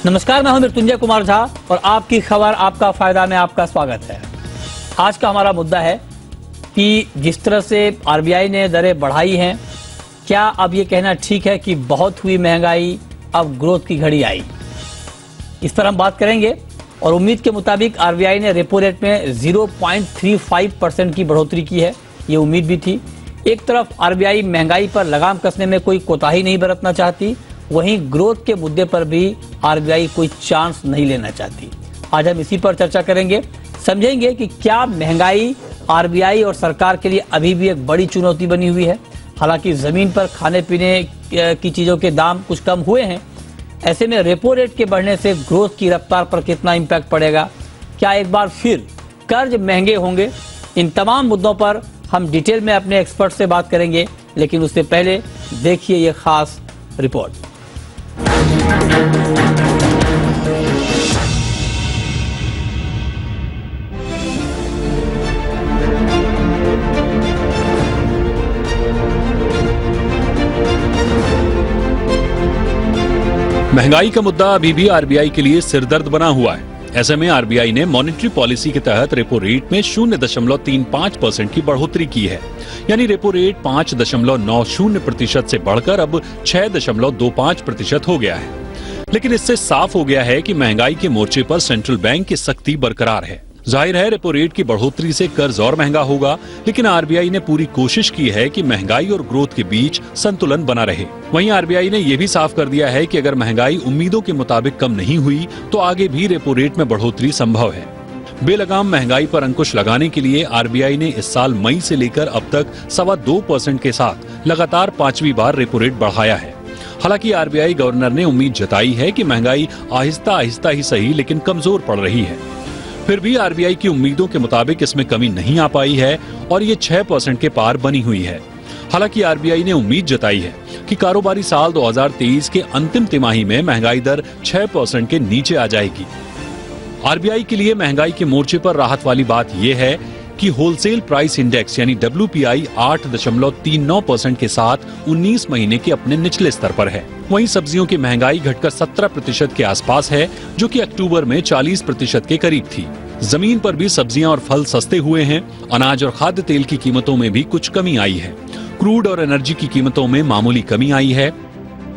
नमस्कार, मैं हूं मृत्युंजय कुमार झा और आपकी खबर आपका फायदा में आपका स्वागत है। आज का हमारा मुद्दा है कि जिस तरह से आरबीआई ने दरें बढ़ाई हैं, क्या अब ये कहना ठीक है कि बहुत हुई महंगाई, अब ग्रोथ की घड़ी आई? इस पर हम बात करेंगे और उम्मीद के मुताबिक आरबीआई ने रेपो रेट में 0.35% की बढ़ोतरी की है। ये उम्मीद भी थी। एक तरफ आरबीआई महंगाई पर लगाम कसने में कोई कोताही नहीं बरतना चाहती, वहीं ग्रोथ के मुद्दे पर भी आरबीआई कोई चांस नहीं लेना चाहती। आज हम इसी पर चर्चा करेंगे, समझेंगे कि क्या महंगाई आरबीआई और सरकार के लिए अभी भी एक बड़ी चुनौती बनी हुई है। हालांकि जमीन पर खाने पीने की चीजों के दाम कुछ कम हुए हैं, ऐसे में रेपो रेट के बढ़ने से ग्रोथ की रफ्तार पर कितना इम्पैक्ट पड़ेगा, क्या एक बार फिर कर्ज महंगे होंगे? इन तमाम मुद्दों पर हम डिटेल में अपने एक्सपर्ट से बात करेंगे, लेकिन उससे पहले देखिए ये खास रिपोर्ट। महंगाई का मुद्दा अभी भी आरबीआई के लिए सिरदर्द बना हुआ है। ऐसे में आरबीआई ने मॉनेटरी पॉलिसी के तहत रेपो रेट में 0.35% की बढ़ोतरी की है। यानी रेपो रेट 5.90% से बढ़कर अब 6.25% हो गया है। लेकिन इससे साफ हो गया है कि महंगाई के मोर्चे पर सेंट्रल बैंक की सख्ती बरकरार है। जाहिर है रेपो रेट की बढ़ोतरी से कर्ज और महंगा होगा, लेकिन आरबीआई ने पूरी कोशिश की है कि महंगाई और ग्रोथ के बीच संतुलन बना रहे। वहीं आरबीआई ने यह भी साफ कर दिया है कि अगर महंगाई उम्मीदों के मुताबिक कम नहीं हुई तो आगे भी रेपो रेट में बढ़ोतरी संभव है। बेलगाम महंगाई पर अंकुश लगाने के लिए आरबीआई ने इस साल मई से लेकर अब तक 2.25% के साथ लगातार 5वीं बार रेपो रेट बढ़ाया है। हालांकि आरबीआई गवर्नर ने उम्मीद जताई है कि महंगाई आहिस्ता आहिस्ता ही सही लेकिन कमजोर पड़ रही है। फिर भी आरबीआई की उम्मीदों के मुताबिक इसमें कमी नहीं आ पाई है और ये 6% के पार बनी हुई है। हालांकि आरबीआई ने उम्मीद जताई है कि कारोबारी साल 2023 के अंतिम तिमाही में महंगाई दर 6% के नीचे आ जाएगी। आरबीआई के लिए महंगाई के मोर्चे पर राहत वाली बात यह है कि होलसेल प्राइस इंडेक्स यानी डब्ल्यूपीआई 8.39% के साथ 19 महीने के अपने निचले स्तर पर है। वहीं सब्जियों की महंगाई घटकर 17% के आसपास है, जो कि अक्टूबर में 40% के करीब थी। जमीन पर भी सब्जियां और फल सस्ते हुए हैं। अनाज और खाद्य तेल की कीमतों में भी कुछ कमी आई है। क्रूड और एनर्जी की कीमतों में मामूली कमी आई है।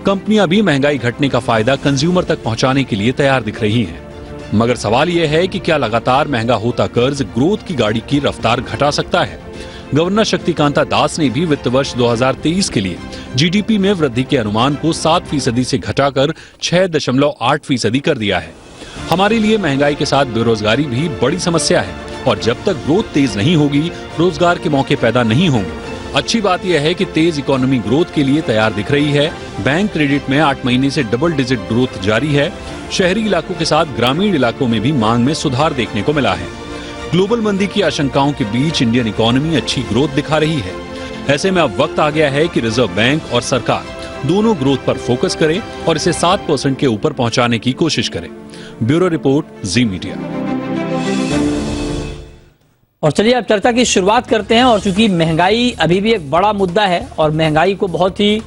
कंपनियां भी महंगाई घटने का फायदा कंज्यूमर तक पहुंचाने के लिए तैयार दिख रही हैं। मगर सवाल यह है कि क्या लगातार महंगा होता कर्ज ग्रोथ की गाड़ी की रफ्तार घटा सकता है? गवर्नर शक्तिकांता दास ने भी वित्त वर्ष 2023 के लिए जीडीपी में वृद्धि के अनुमान को 7% से घटाकर 6.8% कर दिया है। हमारे लिए महंगाई के साथ बेरोजगारी भी बड़ी समस्या है और जब तक ग्रोथ तेज नहीं होगी, रोजगार के मौके पैदा नहीं होंगे। अच्छी बात यह है कि तेज इकोनॉमी ग्रोथ के लिए तैयार दिख रही है। बैंक क्रेडिट में 8 महीने से डबल डिजिट ग्रोथ जारी है। शहरी इलाकों के साथ ग्रामीण इलाकों में भी मांग में सुधार देखने को मिला है। ग्लोबल मंदी की आशंकाओं के बीच इंडियन इकोनॉमी अच्छी ग्रोथ दिखा रही है। ऐसे में अब वक्त आ गया है कि रिजर्व बैंक और सरकार दोनों ग्रोथ पर फोकस करें और इसे 7% के ऊपर पहुंचाने की कोशिश करें। ब्यूरो रिपोर्ट, जी मीडिया। और चलिए अब चर्चा की शुरुआत करते हैं। और चूंकि महंगाई अभी भी एक बड़ा मुद्दा है और महंगाई को बहुत ही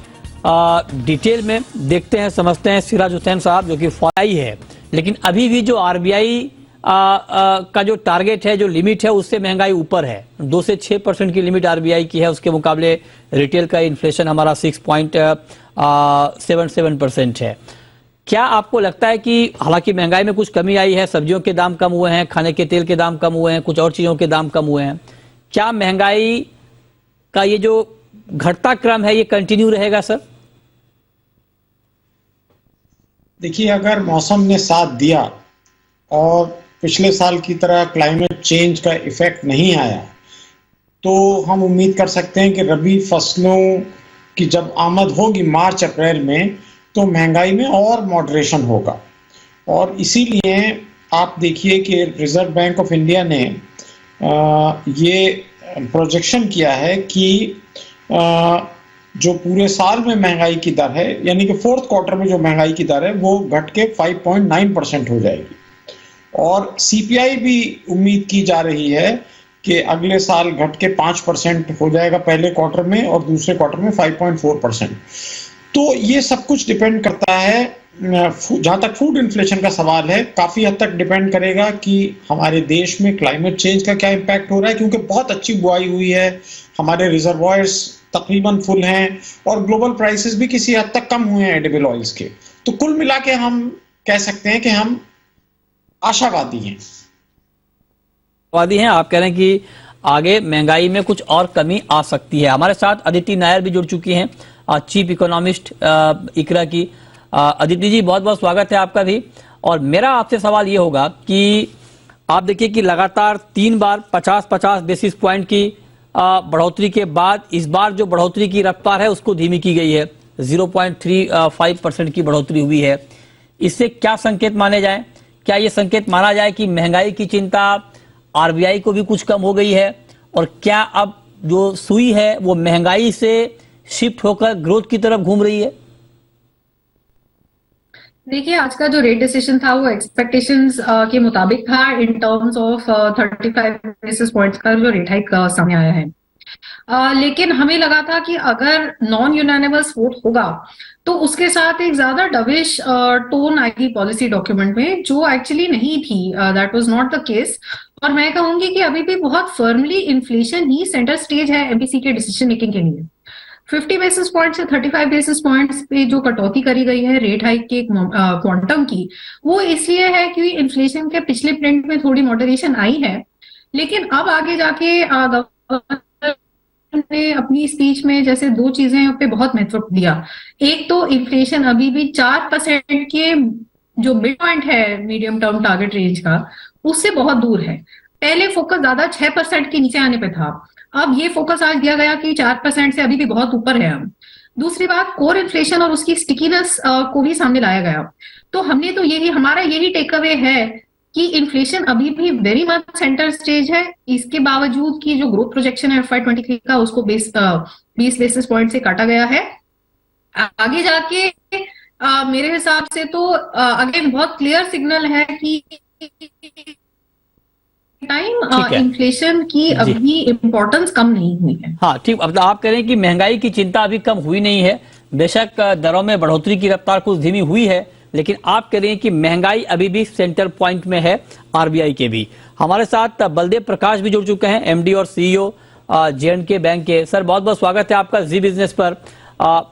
डिटेल में देखते हैं, समझते हैं सिराज हुसैन साहब, जो कि फौजी है, लेकिन अभी भी जो आरबीआई का जो टारगेट है, जो लिमिट है, उससे महंगाई ऊपर है। 2 से 6% की लिमिट आरबीआई की है। उसके मुकाबले रिटेल का इन्फ्लेशन हमारा 6.77% है। क्या आपको लगता है कि हालांकि महंगाई में कुछ कमी आई है, सब्जियों के दाम कम हुए हैं, खाने के तेल के दाम कम हुए हैं, कुछ और चीजों के दाम कम हुए हैं, क्या महंगाई का ये जो घटता क्रम है ये कंटिन्यू रहेगा सर? देखिए, अगर मौसम ने साथ दिया और पिछले साल की तरह क्लाइमेट चेंज का इफेक्ट नहीं आया, तो हम उम्मीद कर सकते हैं कि रबी फसलों की जब आमद होगी मार्च अप्रैल में, तो महंगाई में और मॉडरेशन होगा। और इसीलिए आप देखिए कि रिजर्व बैंक ऑफ इंडिया ने ये प्रोजेक्शन किया है कि जो पूरे साल में महंगाई की दर है, यानी कि 4th क्वार्टर में जो महंगाई की दर है वो घट के 5.9% हो जाएगी। और सीपीआई भी उम्मीद की जा रही है कि अगले साल घट के 5% हो जाएगा पहले क्वार्टर में और दूसरे क्वार्टर में 5.4%। तो ये सब कुछ डिपेंड करता है, जहां तक फूड इन्फ्लेशन का सवाल है, काफी हद तक डिपेंड करेगा कि हमारे देश में क्लाइमेट चेंज का क्या इम्पैक्ट हो रहा है, क्योंकि बहुत अच्छी बुआई हुई है, हमारे रिजर्वॉयर्स तकरीबन फुल हैं और ग्लोबल प्राइसेस भी किसी हद तक कम हुए हैं एडिबल ऑयल्स के। तो कुल मिला के हम कह सकते हैं कि हम आशावादी हैं। वादी हैं, आप कह रहे हैं कि आगे महंगाई में कुछ और कमी आ सकती है। हमारे साथ अदिति नायर भी जुड़ चुकी हैं, चीफ इकोनॉमिस्ट इकरा की। अदिति जी, बहुत बहुत स्वागत है आपका भी। और मेरा आपसे सवाल ये होगा कि आप देखिए कि लगातार 3 बार 50-50 बेसिस पॉइंट की बढ़ोतरी के बाद इस बार जो बढ़ोतरी की रफ्तार है उसको धीमी की गई है, 0.35% की बढ़ोतरी हुई है। इससे क्या संकेत माने जाए? क्या ये संकेत माना जाए कि महंगाई की चिंता आरबीआई को भी कुछ कम हो गई है, और क्या अब जो सुई है वो महंगाई से शिफ्ट होकर ग्रोथ की तरफ घूम रही है? देखिए, आज का जो रेट डिसीजन था वो एक्सपेक्टेशंस के मुताबिक था in terms of 35 basis points का जो रेट हाइक सामने आया है। लेकिन हमें लगा था कि अगर नॉन यूनानिमस वोट होगा तो उसके साथ एक ज्यादा डविश टोन आएगी पॉलिसी डॉक्यूमेंट में, जो एक्चुअली नहीं थी। That was not the case. और मैं कहूंगी कि अभी भी बहुत फर्मली इन्फ्लेशन ही सेंटर स्टेज है एमपीसी के डिसीजन मेकिंग के लिए। 50 बेसिस पॉइंट से 35 बेसिस पॉइंट्स पे जो कटौती करी गई है रेट हाइक के क्वांटम की, वो इसलिए है कि इन्फ्लेशन के पिछले प्रिंट में थोड़ी मॉडरेशन आई है। लेकिन अब आगे जाके गवर्नर ने अपनी स्पीच में जैसे 2 चीजें पे बहुत महत्व दिया। एक तो इन्फ्लेशन अभी भी 4% के जो मिड पॉइंट है मीडियम टर्म टारगेट रेंज का, उससे बहुत दूर है। पहले फोकस ज्यादा 6% के नीचे आने पे था, अब ये फोकस आज दिया गया कि 4% से अभी भी बहुत ऊपर है हम। दूसरी बात, कोर इन्फ्लेशन और उसकी स्टिकीनेस को भी सामने लाया गया। तो हमने तो हमारा यही टेक अवे है कि इन्फ्लेशन अभी भी वेरी मच सेंटर स्टेज है। इसके बावजूद की जो ग्रोथ प्रोजेक्शन है FY23 का, उसको 20 बेसिस पॉइंट से काटा गया है। आगे जाके मेरे हिसाब से तो अगेन बहुत क्लियर सिग्नल है कि टाइम इन्फ्लेशन की अभी इम्पोर्टेंस कम नहीं हुई है। हाँ, ठीक। अब आप कह रहे हैं कि महंगाई की चिंता अभी कम हुई नहीं है, बेशक दरों में बढ़ोतरी की रफ्तार कुछ धीमी हुई है, लेकिन आप कह रहे हैं कि महंगाई अभी भी सेंटर पॉइंट में है आरबीआई के भी। हमारे साथ बलदेव प्रकाश भी जुड़ चुके हैं, एमडी और सीईओ J&K बैंक के। सर, बहुत बहुत स्वागत है आपका जी बिजनेस पर।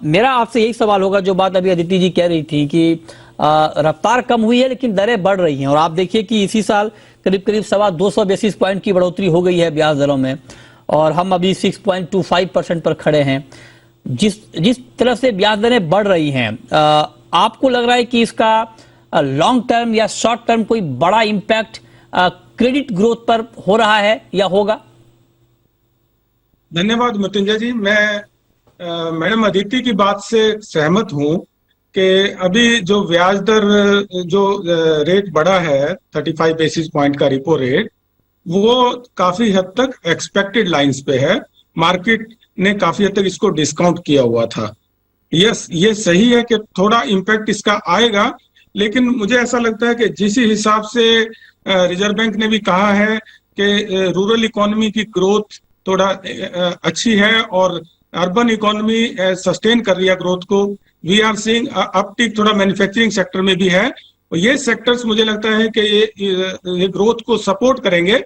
मेरा आपसे यही सवाल होगा, जो बात अभी अदिति जी कह रही थी कि रफ्तार कम हुई है लेकिन दरें बढ़ रही हैं, और आप देखिए कि इसी साल करीब करीब 250 बेसिस पॉइंट की बढ़ोतरी हो गई है ब्याज दरों में, और हम अभी 6.25% पर खड़े हैं। जिस तरह से ब्याज दरें बढ़ रही हैं, आपको लग रहा है कि इसका लॉन्ग टर्म या शॉर्ट टर्म कोई बड़ा इंपैक्ट क्रेडिट ग्रोथ पर हो रहा है या होगा? धन्यवाद मृत्युंजय जी। मैं मैडम अदिति की बात से सहमत हूं कि अभी जो ब्याज दर जो रेट बढ़ा है 35 बेसिस पॉइंट का रिपो रेट, वो काफी हद तक एक्सपेक्टेड लाइंस पे है। मार्केट ने काफी हद तक इसको डिस्काउंट किया हुआ था। यस, ये सही है कि थोड़ा इम्पैक्ट इसका आएगा, लेकिन मुझे ऐसा लगता है कि जिस हिसाब से रिजर्व बैंक ने भी कहा है कि रूरल इकोनॉमी की ग्रोथ थोड़ा अच्छी है और अर्बन इकोनॉमी सस्टेन कर रही है ग्रोथ को। वी आर सीइंग अपटिक थोड़ा मैन्युफैक्चरिंग सेक्टर में भी है, और ये सेक्टर्स मुझे लगता है कि ये ग्रोथ को सपोर्ट करेंगे।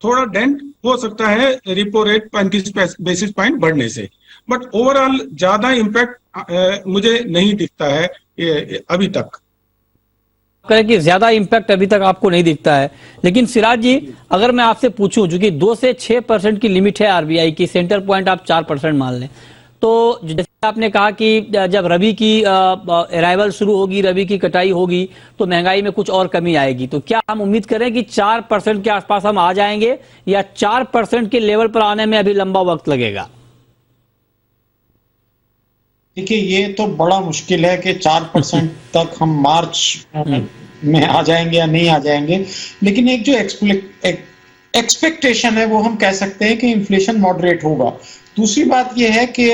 थोड़ा डेंट हो सकता है रिपो रेट 35 बेसिस पॉइंट बढ़ने से, बट ओवरऑल ज्यादा इम्पैक्ट मुझे नहीं दिखता है अभी तक। करें कि ज्यादा इंपैक्ट अभी तक आपको नहीं दिखता है। लेकिन सिराज जी, अगर मैं आपसे पूछूं, जो कि 2 से 6% की लिमिट है आरबीआई की, सेंटर पॉइंट आप 4% मान लें, तो जैसे आपने कहा कि जब रबी की अराइवल शुरू होगी, रबी की कटाई होगी, तो महंगाई में कुछ और कमी आएगी। तो क्या हम उम्मीद करें कि 4% के आसपास हम आ जाएंगे, या 4% के लेवल पर आने में अभी लंबा वक्त लगेगा? देखिए, ये तो बड़ा मुश्किल है कि 4% तक हम मार्च में आ जाएंगे या नहीं आ जाएंगे। लेकिन एक जो एक्सपेक्टेशन है वो हम कह सकते हैं कि इन्फ्लेशन मॉडरेट होगा। दूसरी बात ये है कि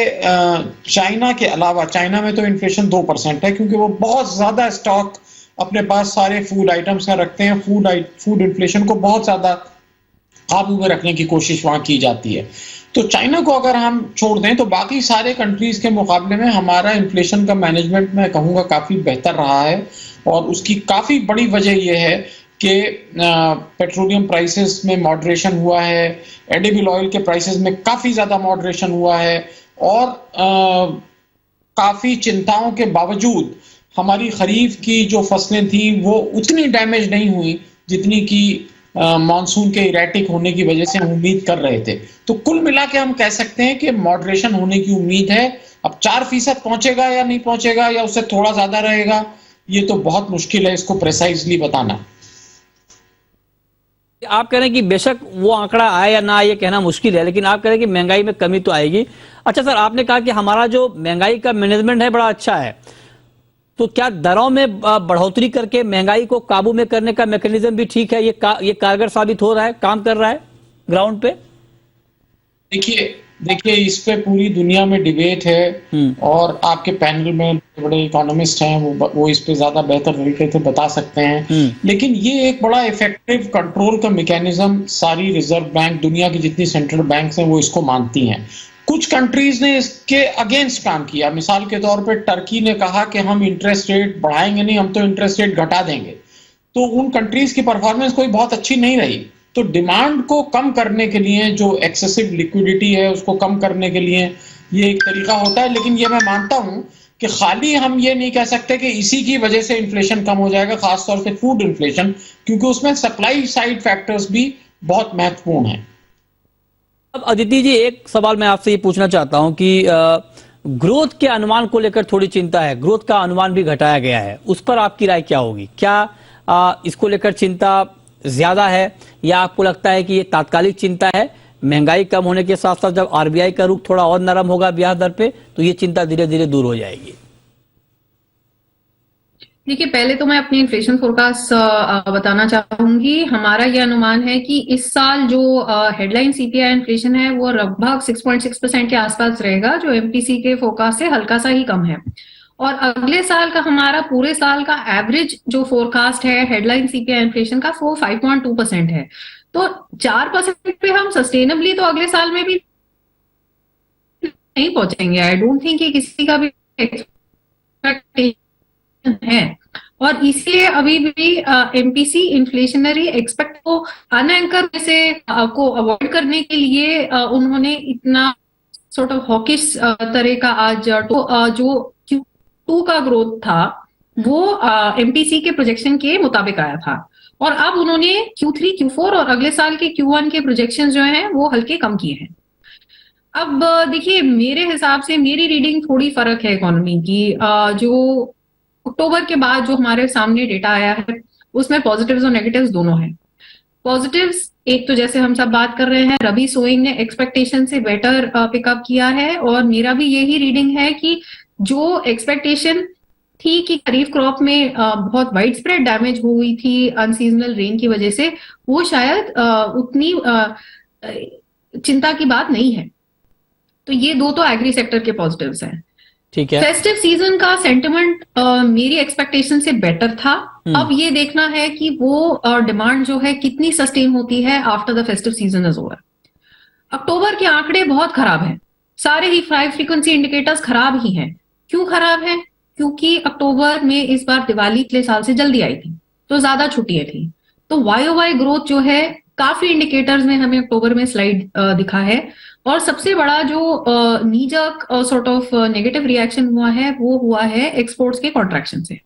चाइना के अलावा, चाइना में तो इन्फ्लेशन 2% है, क्योंकि वो बहुत ज्यादा स्टॉक अपने पास सारे फूड आइटम्स का रखते हैं। फूड इन्फ्लेशन को बहुत ज्यादा काबू में रखने की कोशिश वहां की जाती है। तो चाइना को अगर हम छोड़ दें तो बाकी सारे कंट्रीज के मुकाबले में हमारा इन्फ्लेशन का मैनेजमेंट मैं कहूँगा काफ़ी बेहतर रहा है, और उसकी काफ़ी बड़ी वजह यह है कि पेट्रोलियम प्राइसेस में मॉडरेशन हुआ है, एडिबल ऑयल के प्राइसेस में काफ़ी ज़्यादा मॉडरेशन हुआ है, और काफ़ी चिंताओं के बावजूद हमारी खरीफ की जो फसलें थी वो उतनी डैमेज नहीं हुई जितनी कि मानसून के इरेटिक होने की वजह से हम उम्मीद कर रहे थे। तो कुल मिला के हम कह सकते हैं कि मॉडरेशन होने की उम्मीद है। अब 4% पहुंचेगा या नहीं पहुंचेगा, या उससे थोड़ा ज्यादा रहेगा, ये तो बहुत मुश्किल है इसको प्रिसाइजली बताना। आप कह रहे हैं कि बेशक वो आंकड़ा आए या ना आए ये कहना मुश्किल है, लेकिन आप कह रहे हैं कि महंगाई में कमी तो आएगी। अच्छा सर, आपने कहा कि हमारा जो महंगाई का मैनेजमेंट है बड़ा अच्छा है, तो क्या दरों में बढ़ोतरी करके महंगाई को काबू में करने का मैकेनिज्म भी ठीक है? ये कारगर साबित हो रहा है, काम कर रहा है ग्राउंड पे? देखिए इस पे पूरी दुनिया में डिबेट है, और आपके पैनल में बड़े इकोनॉमिस्ट हैं, वो इस पे ज्यादा बेहतर तरीके से बता सकते हैं। लेकिन ये एक बड़ा इफेक्टिव कंट्रोल का मैकेनिज्म सारी रिजर्व बैंक, दुनिया की जितनी सेंट्रल बैंक्स हैं वो इसको मानती हैं। कुछ कंट्रीज ने इसके अगेंस्ट काम किया। मिसाल के तौर पे टर्की ने कहा कि हम इंटरेस्ट रेट बढ़ाएंगे नहीं, हम तो इंटरेस्ट रेट घटा देंगे। तो उन कंट्रीज की परफॉर्मेंस कोई बहुत अच्छी नहीं रही। तो डिमांड को कम करने के लिए, जो एक्सेसिव लिक्विडिटी है उसको कम करने के लिए ये एक तरीका होता है। लेकिन ये मैं मानता हूं कि खाली हम ये नहीं कह सकते कि इसी की वजह से इन्फ्लेशन कम हो जाएगा, खासतौर से फूड इन्फ्लेशन, क्योंकि उसमें सप्लाई साइड फैक्टर्स भी बहुत महत्वपूर्ण है। अब अदिति जी, एक सवाल मैं आपसे ये पूछना चाहता हूं कि ग्रोथ के अनुमान को लेकर थोड़ी चिंता है, ग्रोथ का अनुमान भी घटाया गया है, उस पर आपकी राय क्या होगी? क्या इसको लेकर चिंता ज्यादा है, या आपको लगता है कि ये तात्कालिक चिंता है? महंगाई कम होने के साथ साथ जब आरबीआई का रुख थोड़ा और नरम होगा ब्याज दर पे, तो ये चिंता धीरे धीरे दूर हो जाएगी। देखिए, पहले तो मैं अपनी इन्फ्लेशन फोरकास्ट बताना चाहूंगी। हमारा ये अनुमान है कि इस साल जो हेडलाइन सीपीआई इन्फ्लेशन है वो लगभग 6.6% के आसपास रहेगा, जो एमपीसी के फोरकास्ट से हल्का सा ही कम है। और अगले साल का हमारा पूरे साल का एवरेज जो फोरकास्ट है हेडलाइन सीपीआई इन्फ्लेशन का, वो 5.2% है। तो 4% पे हम सस्टेनेबली तो अगले साल में भी नहीं पहुंचेंगे। आई डोंट थिंक कि किसी का भी है, और इसलिए अभी भी एमपीसी इन्फ्लेशनरी एक्सपेक्ट को अनएंकर से को अवॉइड करने के लिए उन्होंने इतना सॉर्ट ऑफ हॉकिश तरह का आज जो Q2 का ग्रोथ था वो एमपीसी के प्रोजेक्शन के मुताबिक आया था, और अब उन्होंने Q3, Q4 और अगले साल के Q1 के प्रोजेक्शन जो हैं वो हल्के कम किए हैं। अब देखिए, मेरे हिसाब से मेरी रीडिंग थोड़ी फर्क है इकोनॉमी की। जो अक्टूबर के बाद जो हमारे सामने डेटा आया है उसमें पॉजिटिव्स और नेगेटिव्स दोनों हैं। पॉजिटिव्स एक तो जैसे हम सब बात कर रहे हैं, रबी सोइंग ने एक्सपेक्टेशन से बेटर पिकअप किया है, और मेरा भी यही रीडिंग है कि जो एक्सपेक्टेशन थी कि खरीफ क्रॉप में बहुत वाइड स्प्रेड डैमेज हुई थी अनसीजनल रेन की वजह से, वो शायद उतनी चिंता की बात नहीं है। तो ये दो तो एग्री सेक्टर के पॉजिटिव्स हैं। ठीक है। फेस्टिव सीजन का सेंटिमेंट मेरी एक्सपेक्टेशन से बेटर था। अब ये देखना है कि वो डिमांड जो है कितनी सस्टेन होती है after the festive season is over. अक्टूबर के आंकड़े बहुत खराब हैं, सारे ही हाई फ्रीक्वेंसी इंडिकेटर्स खराब ही हैं। क्यों खराब है? क्योंकि अक्टूबर में इस बार दिवाली पिछले साल से जल्दी आई थी, तो ज्यादा छुट्टियां थी। तो वाई ग्रोथ जो है काफी इंडिकेटर्स में हमें अक्टूबर में स्लाइड दिखा है, और सबसे बड़ा जो नीजक सॉर्ट ऑफ नेगेटिव रिएक्शन हुआ है वो हुआ है एक्सपोर्ट्स के कॉन्ट्रैक्शन से।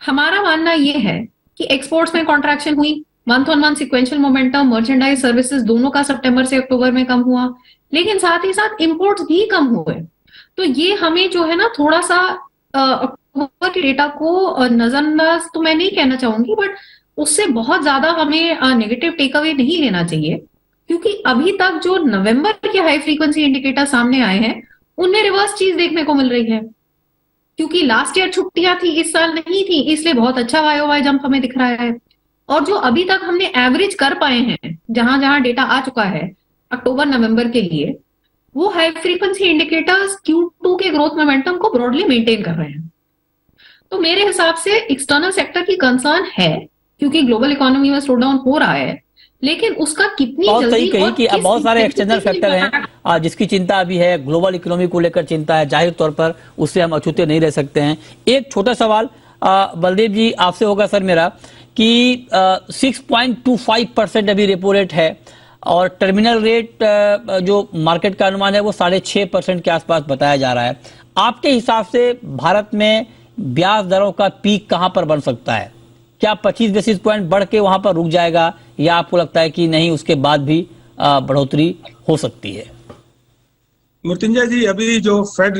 हमारा मानना ये है कि एक्सपोर्ट्स में कॉन्ट्रैक्शन हुई, month on month sequential momentum merchandise services दोनों का सितंबर से अक्टूबर में कम हुआ, लेकिन साथ ही साथ इंपोर्ट्स भी कम हुए। तो ये हमें जो है ना थोड़ा सा अक्टूबर के डेटा को नजरअंदाज तो मैं नहीं कहना चाहूंगी, बट उससे बहुत ज्यादा हमें नेगेटिव टेक अवे नहीं लेना चाहिए, क्योंकि अभी तक जो नवंबर के हाई फ्रीक्वेंसी इंडिकेटर सामने आए हैं उनमें रिवर्स चीज देखने को मिल रही है। क्योंकि लास्ट ईयर छुट्टियां थी, इस साल नहीं थी, इसलिए बहुत अच्छा वाई जंप हमें दिख रहा है। और जो अभी तक हमने एवरेज कर पाए हैं, जहां जहां डेटा आ चुका है अक्टूबर नवंबर के लिए, वो हाई फ्रीक्वेंसी इंडिकेटर्स Q2 के ग्रोथ मोमेंटम को ब्रॉडली मेंटेन कर रहे हैं। तो मेरे हिसाब से एक्सटर्नल सेक्टर की कंसर्न है, क्योंकि ग्लोबल इकोनॉमी में स्लो डाउन हो रहा है, लेकिन उसका कितनी बहुत जल्दी सही कही और कि अब किस बहुत सारे इंटेंसिटी एक्सटर्नल से फैक्टर impact हैं जिसकी चिंता अभी है। ग्लोबल इकोनॉमी को लेकर चिंता है, जाहिर तौर पर उससे हम अछूते नहीं रह सकते हैं। एक छोटा सवाल बलदेव जी आपसे होगा सर मेरा कि 6.25% अभी रेपो रेट है और टर्मिनल रेट जो मार्केट का अनुमान है वो 6.5% के आसपास बताया जा रहा है। आपके हिसाब से भारत में ब्याज दरों का पीक कहां पर बन सकता है? क्या 25 बेसिस पॉइंट बढ़ के वहां पर रुक जाएगा या आपको लगता है कि नहीं उसके बाद भी बढ़ोतरी हो सकती है? मृत्युंजय जी, अभी जो फेड